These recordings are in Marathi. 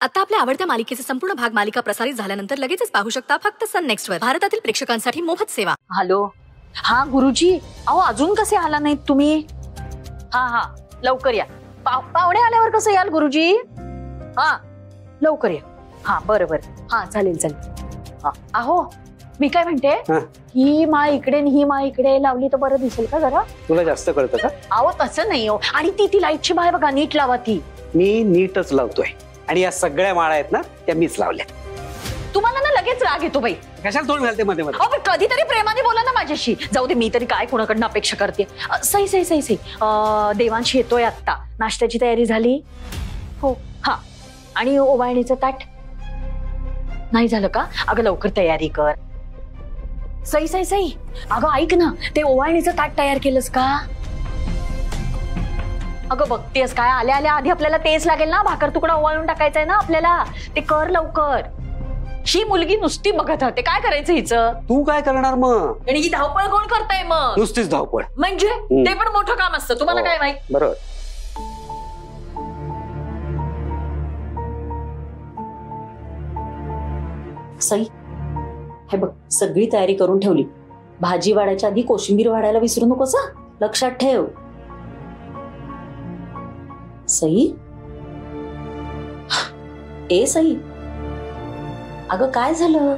आता आपल्या आवडत्या मालिकेचे संपूर्ण भाग मालिका प्रसारित झाल्यानंतर लगेचच पाहू शकता फक्त सन नेक्स्ट वर. भारतातील प्रेक्षकांसाठी मोफत सेवा. हॅलो, हा गुरुजी, अहो अजून कसे आला नाहीत तुम्ही? हा लवकर या. पाहुणे आल्यावर कसं याल गुरुजी? हा लवकर या. हा बरं हा चालेल. अहो मी काय म्हणते, ही माळ इकडे ही माळ इकडे लावली तर बरं दिसेल का जरा? तुला जास्त कळतं का? अहो तसं नाही हो. आणि ती लाईटची माळ बघा, नीट लावा ती. मी नीटच लावतोय आणि या सगळ्या माळा आहेत ना त्या मीच लावल्या. तुम्हाला ना लगेच राग येतो बाई. कशाला तोंड घालते मध्ये मध्ये? अहो पण कधीतरी प्रेमाने बोला ना माझ्याशी. जाऊ दे, मी तरी काय कोणाकडनं अपेक्षा करते. सही देवांश येतोय आता. नाश्त्याची तयारी झाली? हो. हा, आणि ओवाळणीचं ताट नाही झालं का? अगं लवकर तयारी कर. सही अगं ऐक ना, ते ओवाळणीचं ताट तयार केलंस का? अगं बघतेस काय, आल्या आधी आपल्याला तेच लागेल ना. भाकर तुकडा ओवाळून टाकायचंय ना आपल्याला. ते कर लवकर. ही मुलगी नुसती बघत राहते, काय करायचं हिचं? तू काय करणार मग? आणि ही धावपळ कोण करताय मग? नुसतीच धावपळ म्हणजे ते पण मोठं काम असतं, तुम्हाला काय माहित? बरोबर. सई, हे बघ सगळी तयारी करून ठेवली. भाजी वाढायच्या आधी कोशिंबीर वाढायला विसरू नकोस, लक्षात ठेव. सई, ए सई, अगं काय झालं?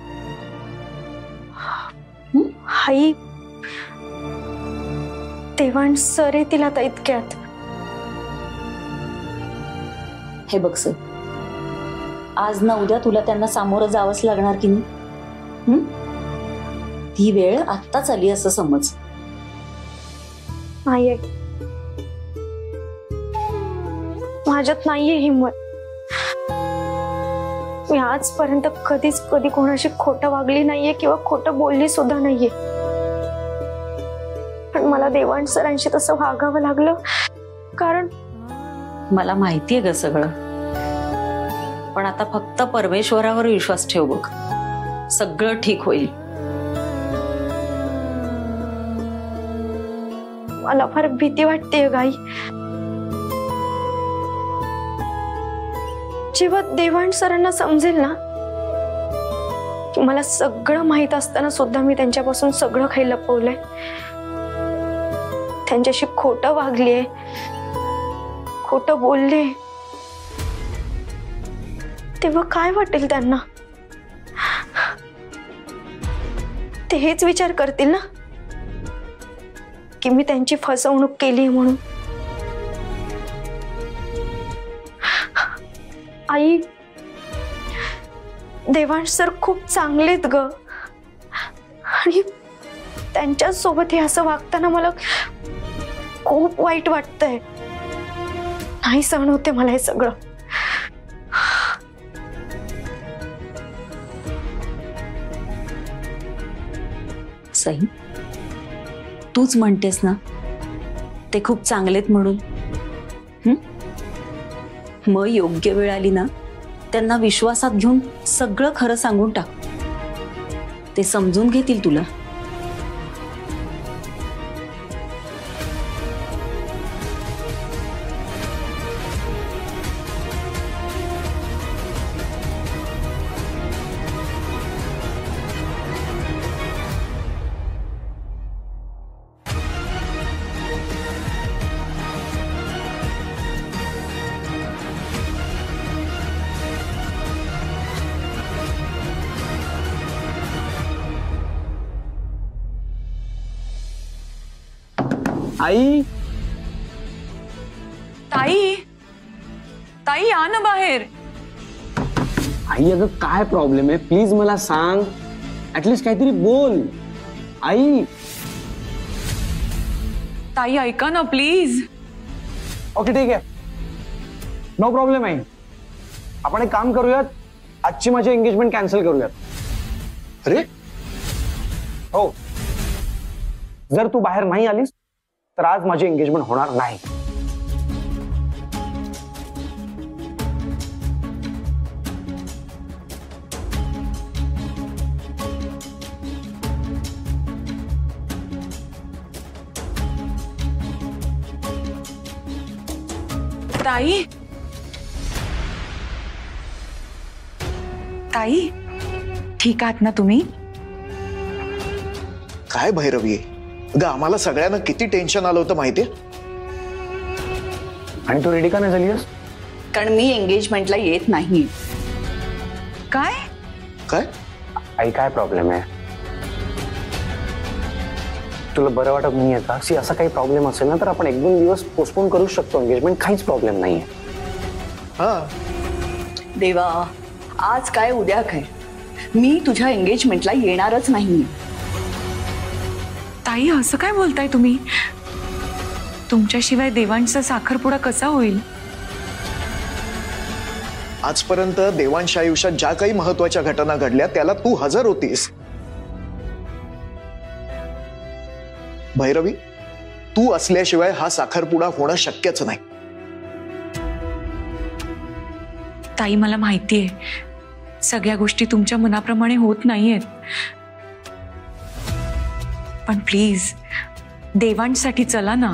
आई, देवांश सर येतील आता इतक्यात. हे बघ सई, आज ना उद्या तुला त्यांना सामोरं जावंच लागणार की नाही? ती वेळ आत्ताच आली असं समज. नाहीये, माझ्यात नाहीये हिंमत. मी आजपर्यंत कधी कोणाशी खोटं वागली नाहीये किंवा खोटं बोलली सुद्धा नाहीये. पण मला देवांश सरांशी तसं वागावं लागलं कारण मला माहितीये ग सगळं. पण आता फक्त परमेश्वरावर विश्वास ठेव बघ, सगळं ठीक होईल. मला फार भीती वाटतेय गाई. जेव्हा देवांश सरांना समजेल ना की मला सगळं माहित असताना सुद्धा मी त्यांच्यापासून सगळं काही लपवलंय, त्यांच्याशी खोटं वागलीये, खोटं बोलले, तेव्हा काय वाटेल त्यांना? ते हेच विचार करतील ना की मी त्यांची फसवणूक केली म्हणून. आई, देवांश सर खूप चांगलेत ग, आणि त्यांच्या सोबत हे असं वागताना मला खूप वाईट वाटतंय. नाही सहन होते मला हे सगळं. सई, तूच म्हणतेस ना ते खूप चांगलेत म्हणून. मग योग्य वेळ आली ना त्यांना विश्वासात घेऊन सगळं खरं सांगून टाक. ते समजून घेतील तुला. आई, ताई, ताई या ना बाहेर. आई अगं काय प्रॉब्लेम आहे? प्लीज मला सांग, ऍटलीस्ट काहीतरी बोल. आई, ताई ऐका ना प्लीज. ओके ठीक आहे, नो प्रॉब्लेम आहे. आपण एक काम करूयात, आजची माझी एंगेजमेंट कॅन्सल करूयात. अरे हो, जर तू बाहेर नाही आलीस तर आज माझी एंगेजमेंट होणार नाही. ताई, ताई ठीक आहात ना तुम्ही? काय भैरवी, अगं आम्हाला सगळ्यांना किती टेन्शन आलं होतं माहितीये. आणि तू रेडी का नाही झालीस? कारण मी एंगेजमेंटला येत नाही. काय? काय आई काय प्रॉब्लेम आहे? तुला बरं वाटत नाहीये का? सी असा काही प्रॉब्लेम असेल ना तर आपण 1-2 दिवस पोस्टपोन करू शकतो एंगेजमेंट, काहीच प्रॉब्लेम नाहीये. हा देवा, आज काय उद्या काय, मी तुझ्या एंगेजमेंटला येणारच नाही. ताई असं काय बोलताय तुम्ही? तुमच्याशिवाय देवांचा साखरपुडा कसा होईल? आजपर्यंत देवांच्या आयुष्यात ज्या काही महत्वाच्या घटना घडल्या त्याला तू हजर होतीस. भैरवी, तू असल्याशिवाय हा साखरपुडा होणं शक्यच नाही. ताई मला माहितीये सगळ्या गोष्टी तुमच्या मनाप्रमाणे होत नाहीयेत, पण प्लीज देवांसाठी चला ना.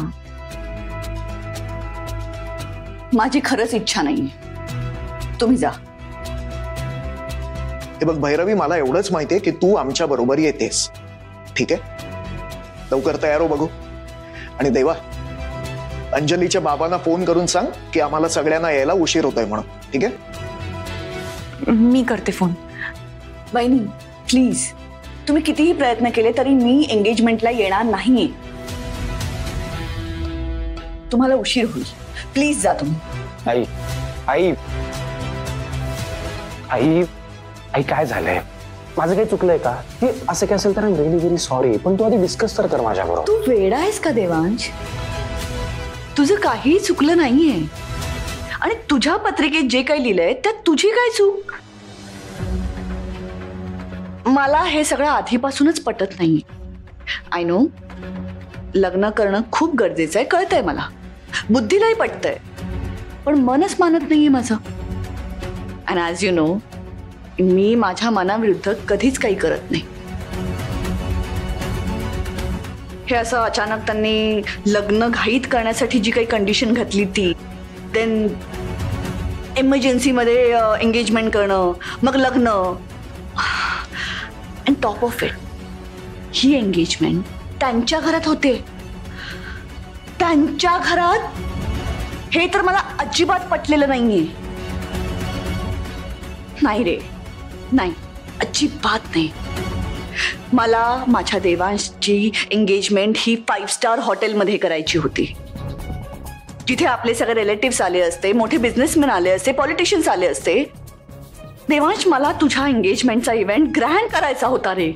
माझी खरंच इच्छा नाही, तुम्ही जा. हे बघ भैरवी, मला एवढंच माहितीये की तू आमच्या बरोबर येतेस. ठीक आहे, लवकर तयार हो बघू. आणि देवा, अंजलीच्या बाबांना फोन करून सांग की आम्हाला सगळ्यांना यायला उशीर होतोय म्हणून. ठीक आहे, मी करते फोन. वहिनी प्लीज, तुम्ही कितीही प्रयत्न केले तरी मी एंगेजमेंटला येणार नाही. तुम्हाला उशीर होईल, प्लीज जा तुम्ही. आई आई आई आई काय झालंय? माझं काही चुकलंय का? ते असं काय असेल तर व्हेरी व्हेरी सॉरी, पण तू आधी डिस्कस तर कर माझ्याबरोबर. तू वेडा आहेस का देवांश? तुझं काही चुकलं नाहीये आणि तुझ्या पत्रिकेत जे काही लिहिलंय त्यात तुझी काय चूक? मला हे सगळं आधीपासूनच पटत नाही. आय नो, लग्न करणं खूप गरजेचं आहे, कळतंय मला, बुद्धीलाही पटतंय, पण मनच मानत नाहीये माझं. अँड ॲज यू नो, मी माझ्या मनाविरुद्ध कधीच काही करत नाही. हे असं अचानक त्यांनी लग्न घाईत करण्यासाठी जी काही कंडिशन घातली ती, देन इमर्जन्सीमध्ये एंगेजमेंट करणं, मग लग्न, and top of it he engagement त्यांच्या घरात होते. त्यांच्या घरात. हे तर मला अजिबात पटलेलं नाहीये. नाही रे, नाही, अजिबात नाही. मला माझ्या देवांशी एंगेजमेंट ही 5 स्टार हॉटेलमध्ये करायची होती, जिथे आपले सगळे रिलेटिव्स आले असते, मोठे बिझनेसमॅन आले असते, पॉलिटिशियन्स आले असते. देवांश, मला तुझ्या एंगेजमेंटचा इव्हेंट ग्रँड करायचा होता रे.